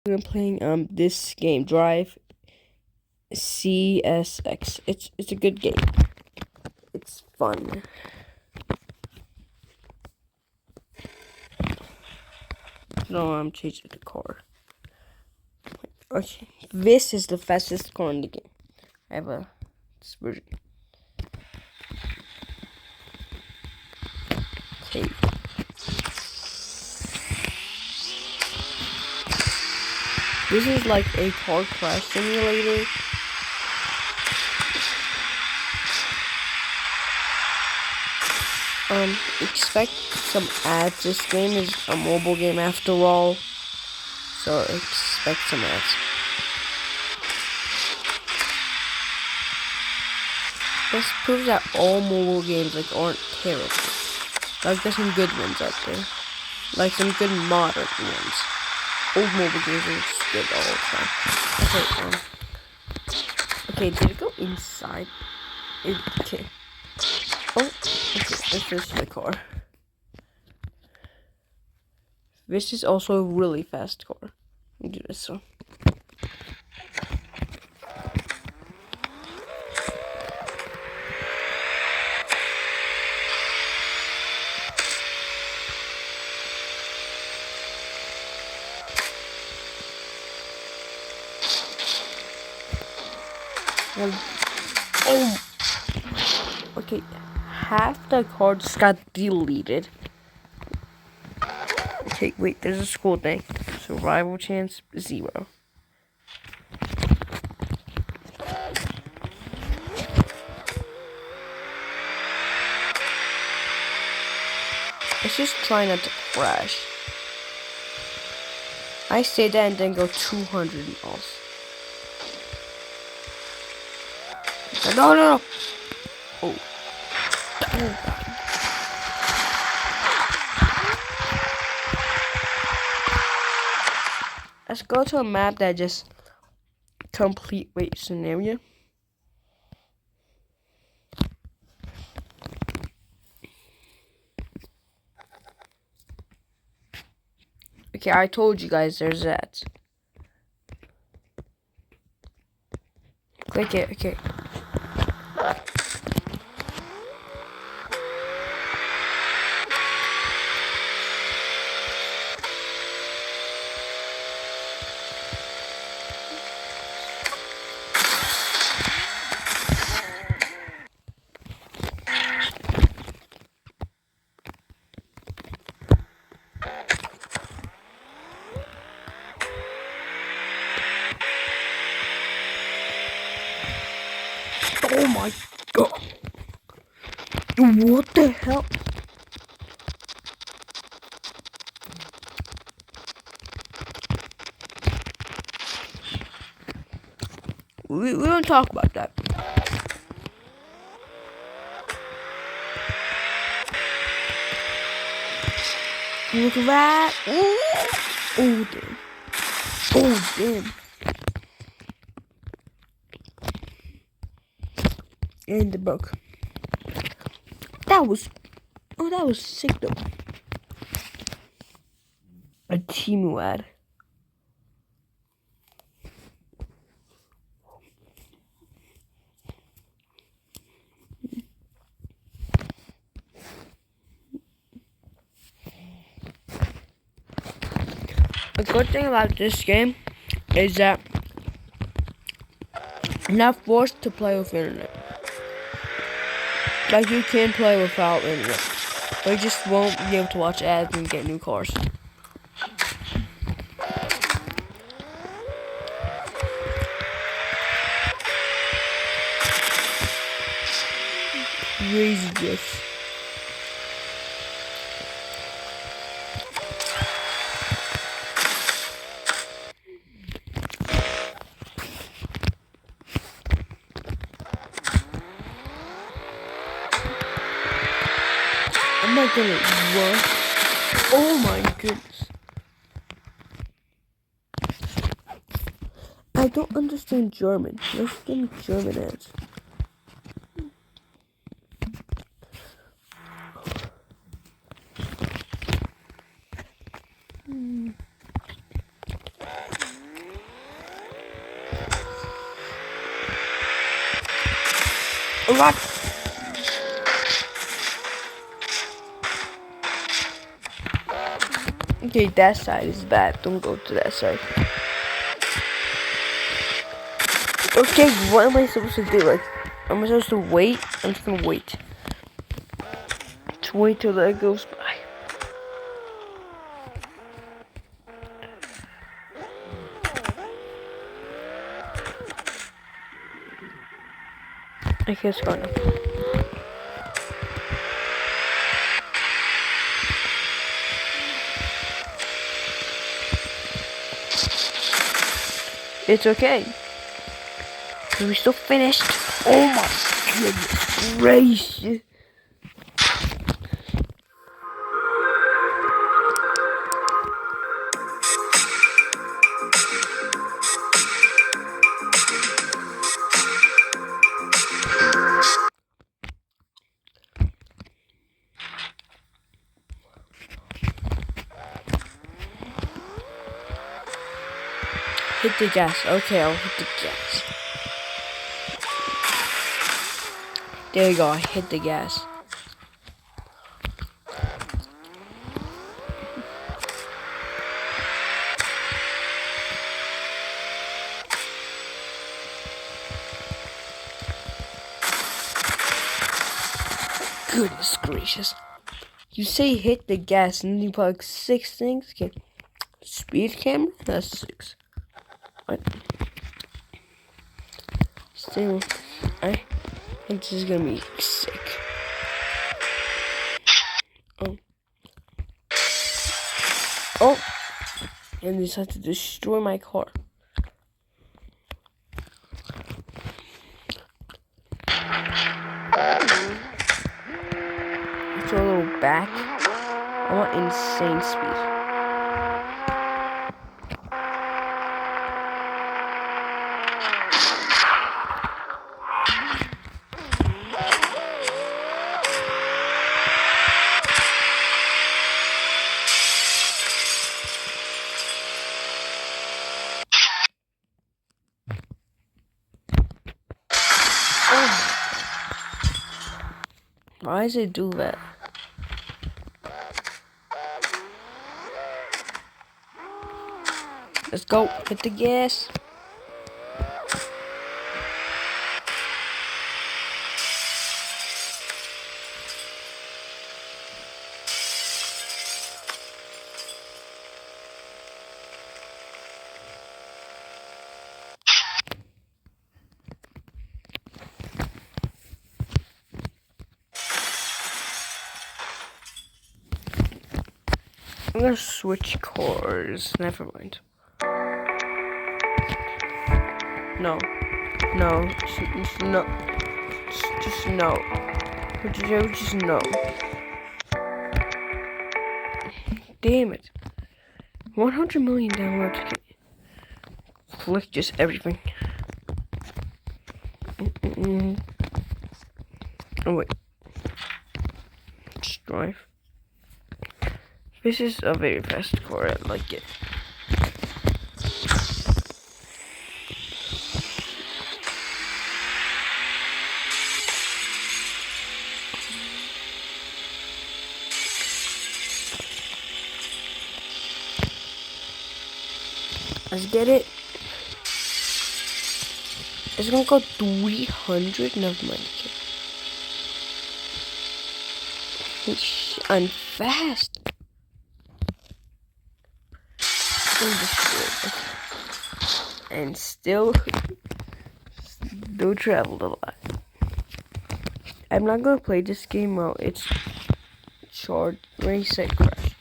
We're playing this game, Drive CSX. It's a good game. It's fun. No, I'm changing the car. Okay, this is the fastest car in the game. I have this version. Okay. This is like a car crash simulator. Expect some ads. This game is a mobile game after all, so expect some ads. This proves that all mobile games aren't terrible. Like there's some good ones out there, like some good modern ones. Old mobile games are just good all the time. Okay, did it go inside? Okay. Oh, okay, this is the car. This is also a really fast car. Let me do this one. Oh, okay. Half the cards got deleted. Okay, wait. There's a school thing. Survival chance 0. Let's just try not to crash. I say that and then go 200 miles. No. Oh. Let's go to a map that just complete scenario. Okay, I told you guys there's that. Click it, okay. Oh my god. What the hell? We don't talk about that. Look at that. Oh damn. Oh damn. And the book. That was sick though. A team ad. A good thing about this game is that you're not forced to play with internet. Like you can play without internet, but you just won't be able to watch ads and get new cars. Crazy gifts. I'm not gonna run. Oh my goodness. I don't understand German. Let's get German ads. What? Okay, that side is bad. Don't go to that side. Okay, what am I supposed to do? Like, am I supposed to wait? I'm just gonna wait. Just wait till that goes by. Okay, it's gone now. It's okay. We still finished. Oh my goodness gracious. Hit the gas. Okay, I'll hit the gas. There you go, I hit the gas. Goodness gracious. You say hit the gas and then you put like 6 things? Okay. Speed camera? That's 6. What? Still, I think this is gonna be sick. Oh. Oh! And they decided to destroy my car. Let's go a little back. I want insane speed. Why does it do that? Let's go. Hit the gas. I'm gonna switch cars. Never mind. No. No. Just no. Just no. Just no. Damn it. 100 million downloads. Click just everything. Oh wait. Just drive. This is a very fast car. I like it. Let's get it. It's gonna go 300. Never mind. I'm fast. And still traveled a lot. I'm not gonna play this game while it's short. Reset crash.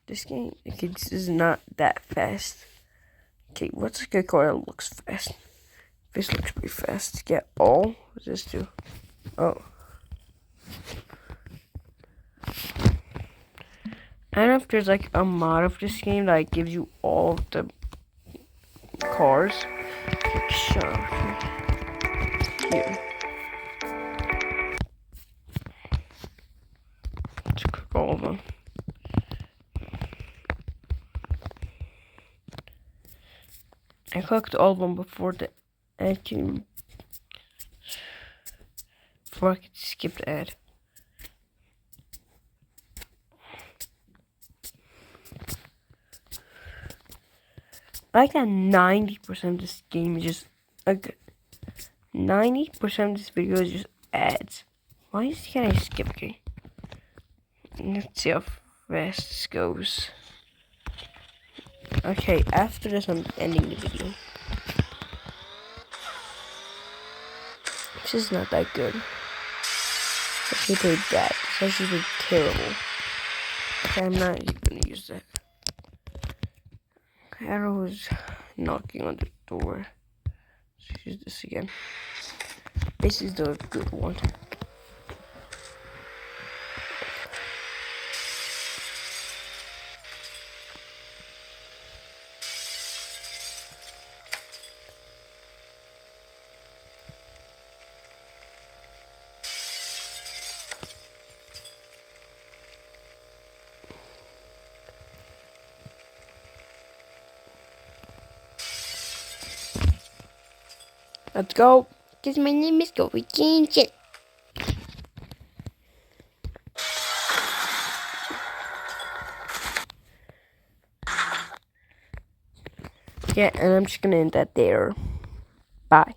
This game is not that fast. Okay, what's a good car that looks fast? This looks pretty fast. Get all. What's this do? Oh. I don't know if there's like a mod of this game that gives you all of the cars. Here. Let's click all of them. I clicked all of them before the before I could skip the ad. I like that 90% of this game is just like 90% of this video is just ads. Why can I skip? Okay. Let's see how fast this goes. Okay, after this I'm ending the video. This is not that good. I should play that. This actually pretty terrible. Okay, I'm not even gonna use that. Arrow is knocking on the door. Let's use this again. This is the good one. Let's go. Because my name is Gory Ginger. Yeah, and I'm just gonna end that there. Bye.